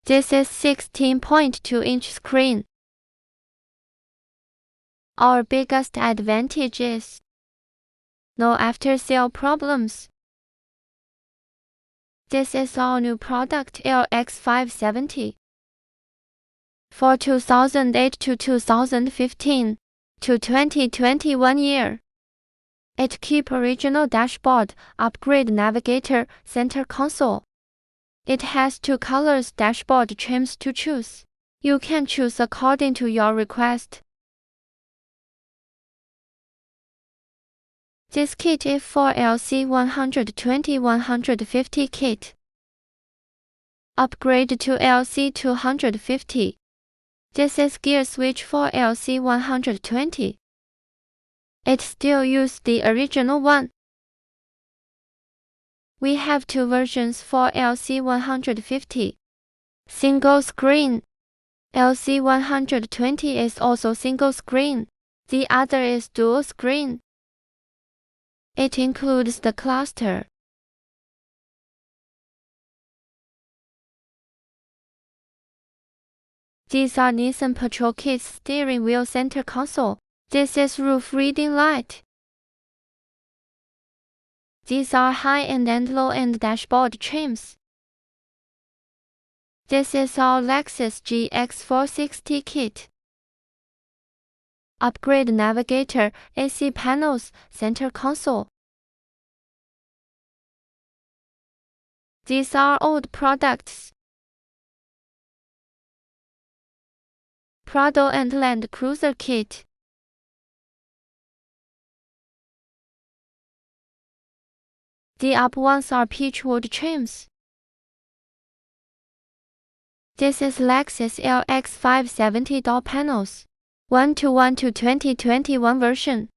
This is 16.2-inch screen. Our biggest advantage is no after-sale problems. This is our new product LX570 for 2008 to 2015 to 2021 year. It keep original dashboard, upgrade navigator, center console. It has 2 colors dashboard trims to choose. You can choose according to your request. This kit is for lc120/150 kit. Upgrade to lc250. This is gear switch for lc120. It still uses the original one. We have 2 versions for lc150. Single screen. lc120 is also single screen. The other is dual screen. It includes the cluster. These are Nissan Patrol kits steering wheel center console. This is roof reading light. These are high-end and low-end dashboard trims. This is our Lexus Gx460 kit. Upgrade navigator, AC panels, center console. These are old products. Prado and Land Cruiser kit. The up ones are peachwood trims. This is Lexus LX570 door panels. 1:1 to 2021 version.